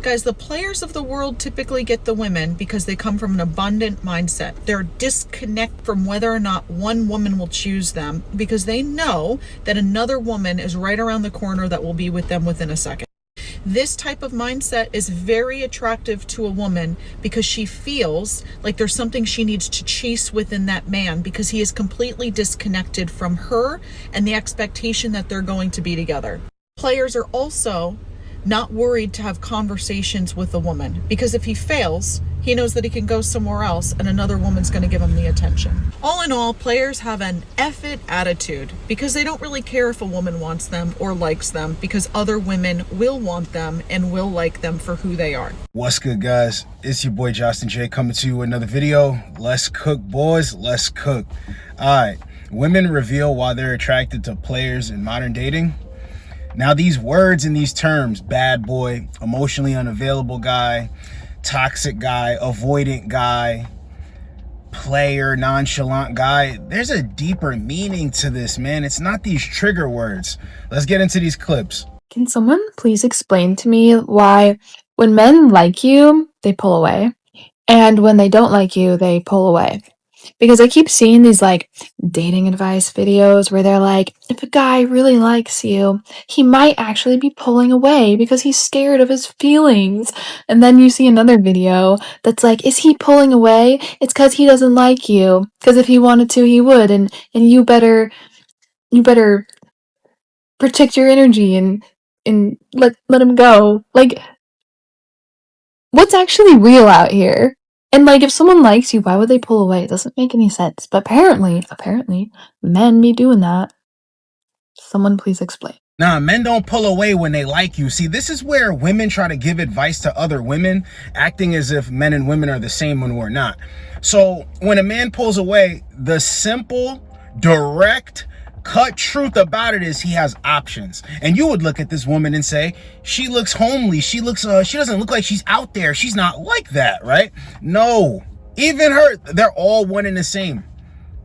Guys, the players of the world typically get the women because they come from an abundant mindset. They're disconnect from whether or not one woman will choose them because they know that another woman is right around the corner that will be with them within a second. This type of mindset is very attractive to a woman because she feels like there's something she needs to chase within that man because he is completely disconnected from her and the expectation that they're going to be together. Players are also not worried to have conversations with a woman because if he fails, he knows that he can go somewhere else and another woman's going to give him the attention. All in all, players have an F it attitude because they don't really care if a woman wants them or likes them because other women will want them and will like them for who they are. What's good, guys? It's your boy Josten J coming to you with another video. Let's cook, boys. Let's cook. All right. Women reveal why they're attracted to players in modern dating. Now, these words and these terms, bad boy, emotionally unavailable guy, toxic guy, avoidant guy, player, nonchalant guy, there's a deeper meaning to this, man. It's not these trigger words. Let's get into these clips. Can someone please explain to me why when men like you, they pull away, and when they don't like you, they pull away? Because I keep seeing these like dating advice videos where they're like, if a guy really likes you, he might actually be pulling away because he's scared of his feelings. And then you see another video that's like, is he pulling away? It's because he doesn't like you. Because if he wanted to, he would. And you better protect your energy and let him go. Like, what's actually real out here? And like, if someone likes you, why would they pull away? It doesn't make any sense. But apparently, men be doing that. Someone please explain. Nah, men don't pull away when they like you. See, this is where women try to give advice to other women, acting as if men and women are the same when we're not. So when a man pulls away, the simple, direct, cut truth about it is he has options. And you would look at this woman and say, she looks homely, she doesn't look like she's out there, she's not like that, right? No, even her, they're all one and the same.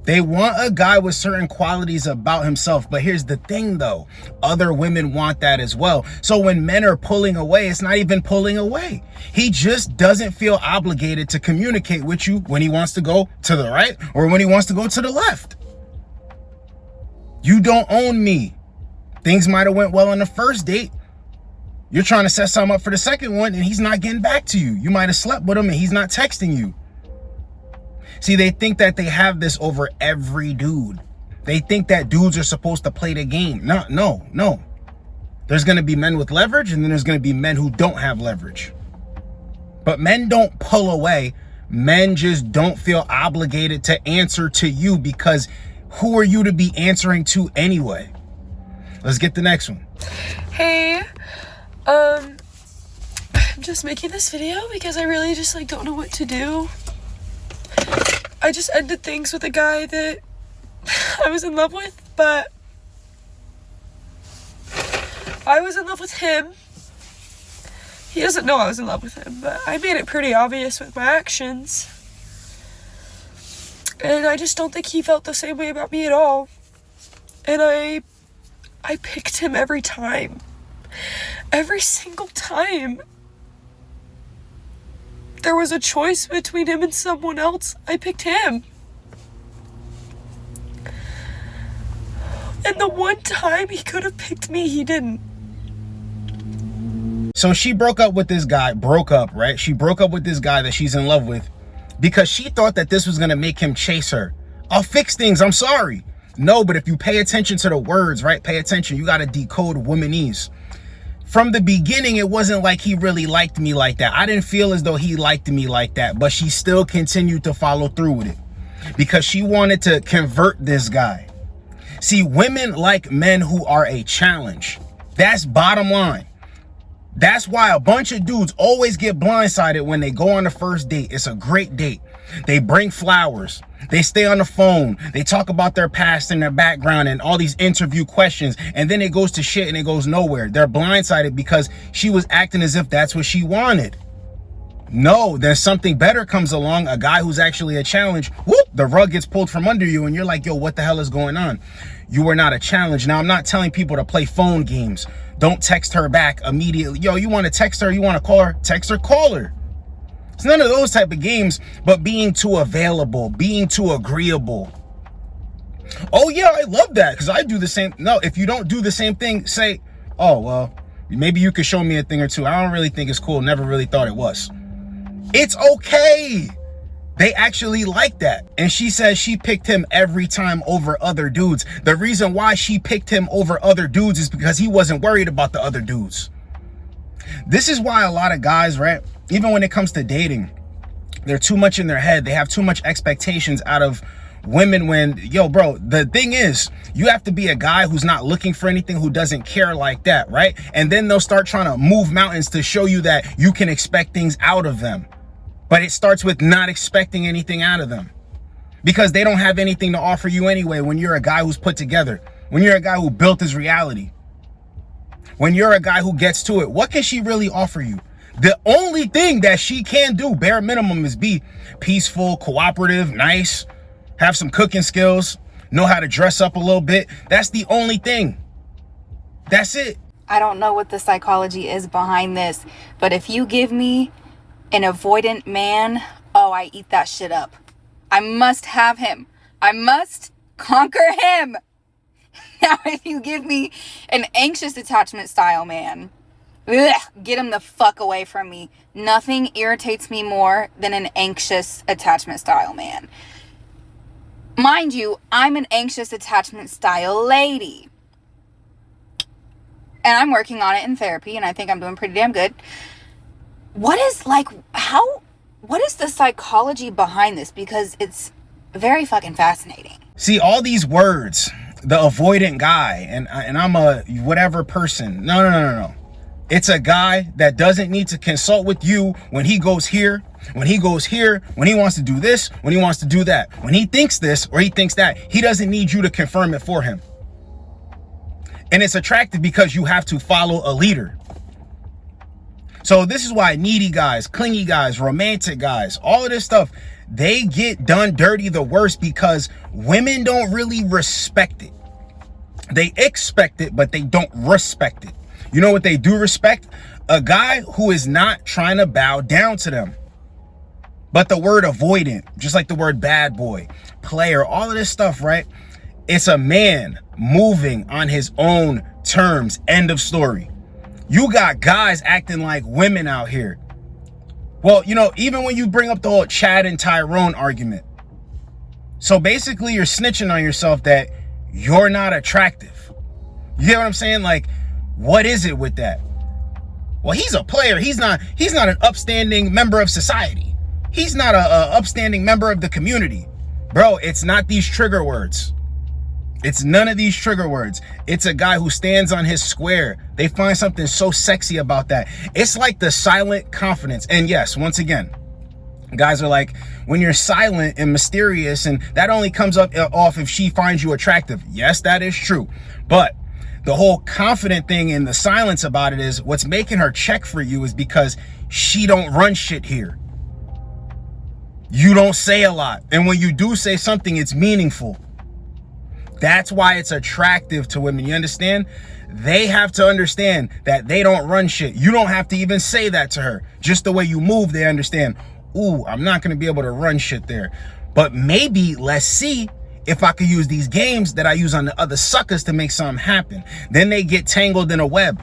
They want a guy with certain qualities about himself. But here's the thing though, other women want that as well. So when men are pulling away, it's not even pulling away. He just doesn't feel obligated to communicate with you when he wants to go to the right or when he wants to go to the left. You don't own me. Things might have went well on the first date. You're trying to set something up for the second one and he's not getting back to you. You might have slept with him and he's not texting you. See, they think that they have this over every dude. They think that dudes are supposed to play the game. No. There's going to be men with leverage and then there's going to be men who don't have leverage. But men don't pull away. Men just don't feel obligated to answer to you because who are you to be answering to anyway? Let's get the next one. Hey, I'm just making this video because I really just don't know what to do. I just ended things with a guy that I was in love with, but I was in love with him. He doesn't know I was in love with him, but I made it pretty obvious with my actions. And I just don't think he felt the same way about me at all. And I picked him every time. Every single time there was a choice between him and someone else, I picked him. And the one time he could have picked me, he didn't. So she broke up with this guy, right? She broke up with this guy that she's in love with because she thought that this was going to make him chase her. I'll fix things, I'm sorry. No, but if you pay attention to the words, right? Pay attention, you got to decode womanese. From the beginning, it wasn't like he really liked me like that. I didn't feel as though he liked me like that, but she still continued to follow through with it because she wanted to convert this guy. See, women like men who are a challenge. That's bottom line. That's why a bunch of dudes always get blindsided when they go on the first date. It's a great date. They bring flowers. They stay on the phone. They talk about their past and their background and all these interview questions. And then it goes to shit and it goes nowhere. They're blindsided because she was acting as if that's what she wanted. No, then something better comes along, a guy who's actually a challenge. Whoop, the rug gets pulled from under you and you're like, yo, what the hell is going on? you are not a challenge. Now, I'm not telling people to play phone games. Don't text her back immediately. Yo, you want to text her, you want to call her, text her, call her. It's none of those type of games, but being too available, being too agreeable. Oh yeah, I love that because I do the same. No, if you don't do the same thing, say, oh, well, maybe you could show me a thing or two. I don't really think it's cool. Never really thought it was. It's okay. They actually like that. And she says she picked him every time over other dudes. The reason why she picked him over other dudes is because he wasn't worried about the other dudes. This is why a lot of guys, right, even when it comes to dating, they're too much in their head. They have too much expectations out of women when, yo, bro, the thing is, you have to be a guy who's not looking for anything, who doesn't care like that, right? And then they'll start trying to move mountains to show you that you can expect things out of them. But it starts with not expecting anything out of them because they don't have anything to offer you anyway. When you're a guy who's put together, when you're a guy who built his reality, when you're a guy who gets to it, what can she really offer you? The only thing that she can do, bare minimum, is be peaceful, cooperative, nice, have some cooking skills, know how to dress up a little bit. That's the only thing. That's it. I don't know what the psychology is behind this, but if you give me an avoidant man, oh, I eat that shit up. I must have him. I must conquer him. Now, if you give me an anxious attachment style man, ugh, get him the fuck away from me. Nothing irritates me more than an anxious attachment style man. Mind you, I'm an anxious attachment style lady. And I'm working on it in therapy, and I think I'm doing pretty damn good. What is the psychology behind this? Because it's very fucking fascinating. See, all these words, the avoidant guy, and I'm a whatever person. No. It's a guy that doesn't need to consult with you when he goes here, when he goes here, when he wants to do this, when he wants to do that. When he thinks this or he thinks that, he doesn't need you to confirm it for him. And it's attractive because you have to follow a leader. So this is why needy guys, clingy guys, romantic guys, all of this stuff, they get done dirty the worst because women don't really respect it. They expect it, but they don't respect it. You know what they do respect? A guy who is not trying to bow down to them. But the word avoidant, just like the word bad boy, player, all of this stuff, right? It's a man moving on his own terms. End of story. You got guys acting like women out here. Well, you know, even when you bring up the whole Chad and Tyrone argument. So basically you're snitching on yourself that you're not attractive. You get what I'm saying? Like, what is it with that? Well, he's a player. He's not an upstanding member of society. He's not a upstanding member of the community. Bro, it's not these trigger words. It's none of these trigger words. It's a guy who stands on his square. They find something so sexy about that. It's like the silent confidence. And yes, once again, guys are like, when you're silent and mysterious, and that only comes up off if she finds you attractive. Yes, that is true. But the whole confident thing and the silence about it is what's making her check for you is because she don't run shit here. You don't say a lot. And when you do say something, it's meaningful. That's why it's attractive to women. You understand? They have to understand that they don't run shit. You don't have to even say that to her. Just the way you move, they understand. Ooh, I'm not going to be able to run shit there. But maybe let's see if I could use these games that I use on the other suckers to make something happen. Then they get tangled in a web.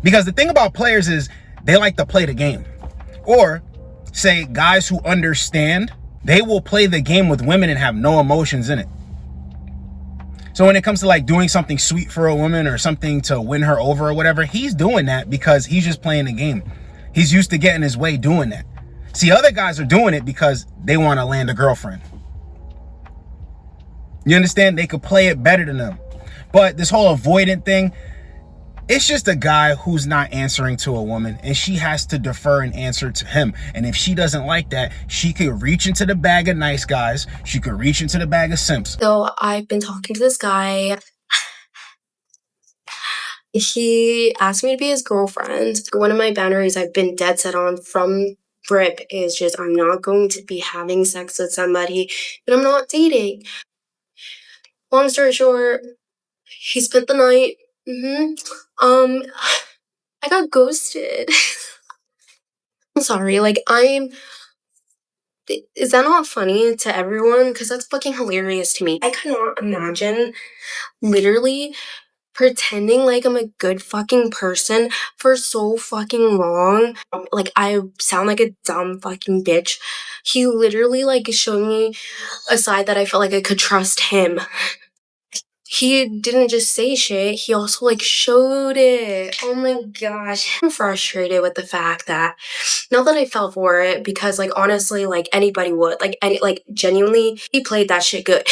Because the thing about players is they like to play the game. Or say guys who understand, they will play the game with women and have no emotions in it. So when it comes to like doing something sweet for a woman or something to win her over or whatever, he's doing that because he's just playing the game. He's used to getting his way doing that. See, other guys are doing it because they want to land a girlfriend. You understand? They could play it better than them. But this whole avoidant thing, it's just a guy who's not answering to a woman and she has to defer an answer to him. And if she doesn't like that, she could reach into the bag of nice guys. She could reach into the bag of simps. So I've been talking to this guy. He asked me to be his girlfriend. One of my boundaries I've been dead set on from RIP is just I'm not going to be having sex with somebody that I'm not dating. Long story short, he spent the night. I got ghosted. I'm sorry, like, is that not funny to everyone? Because that's fucking hilarious to me. I cannot imagine literally pretending like I'm a good fucking person for so fucking long. Like, I sound like a dumb fucking bitch. He literally, like, showed me a side that I felt like I could trust him. He didn't just say shit, he also, like, showed it. Oh my gosh. I'm frustrated with the fact that, not that I fell for it, because, like, honestly, like, anybody would. Like, genuinely, he played that shit good.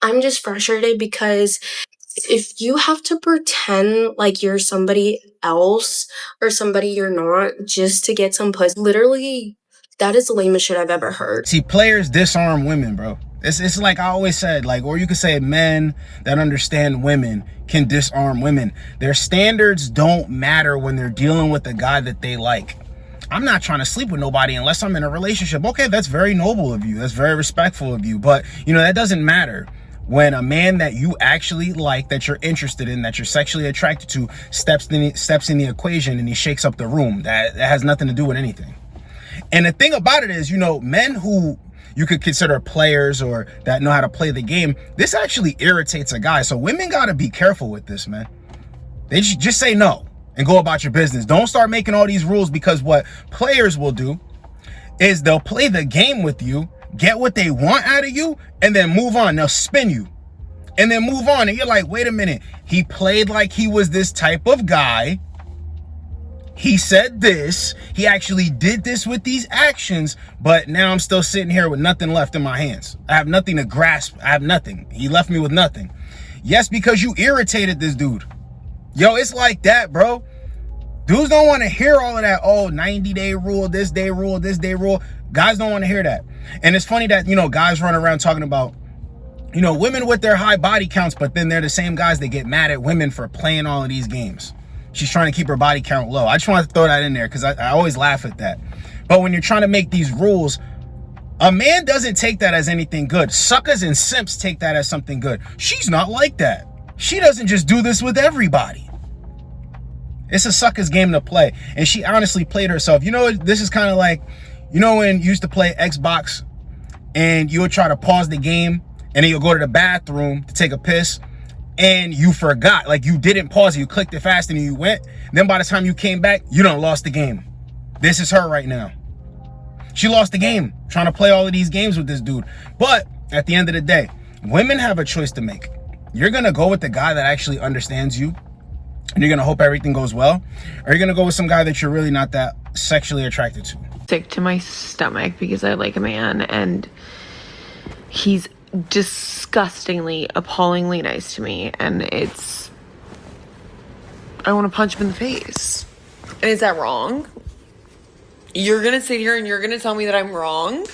I'm just frustrated because if you have to pretend like you're somebody else or somebody you're not just to get some pussy, literally, that is the lamest shit I've ever heard. See, players disarm women, bro. It's like I always said, like, or you could say men that understand women can disarm women. Their standards don't matter when they're dealing with a guy that they like. I'm not trying to sleep with nobody unless I'm in a relationship. Okay, that's very noble of you. That's very respectful of you. But, you know, that doesn't matter when a man that you actually like, that you're interested in, that you're sexually attracted to, steps in the equation and he shakes up the room. That has nothing to do with anything. And the thing about it is, you know, men who you could consider players or that know how to play the game, this actually irritates a guy. So women got to be careful with this, man. They just say no and go about your business. Don't start making all these rules, because what players will do is they'll play the game with you, get what they want out of you, and then move on. They'll spin you and then move on. And you're like, wait a minute. He played like he was this type of guy. He said this, he actually did this with these actions, but now I'm still sitting here with nothing left in my hands. I have nothing to grasp. I have nothing. He left me with nothing. Yes, because you irritated this dude. Yo, it's like that, bro. Dudes don't want to hear all of that, oh, 90-day rule, this day rule, this day rule. Guys don't want to hear that. And it's funny that, you know, guys run around talking about, you know, women with their high body counts, but then they're the same guys that get mad at women for playing all of these games. She's trying to keep her body count low. I just want to throw that in there because I always laugh at that. But when you're trying to make these rules, a man doesn't take that as anything good. Suckers and simps take that as something good. She's not like that. She doesn't just do this with everybody. It's a sucker's game to play. And she honestly played herself. You know, this is kind of like, you know, when you used to play Xbox and you would try to pause the game and then you'll go to the bathroom to take a piss. And you forgot, like you didn't pause it, you clicked it fast and you went. Then by the time you came back, you done lost the game. This is her right now. She lost the game trying to play all of these games with this dude. But at the end of the day, women have a choice to make. You're gonna go with the guy that actually understands you and you're gonna hope everything goes well, or you're gonna go with some guy that you're really not that sexually attracted to. Sick to my stomach because I like a man and he's disgustingly, appallingly nice to me, and I want to punch him in the face. And is that wrong? You're gonna sit here and you're gonna tell me that I'm wrong?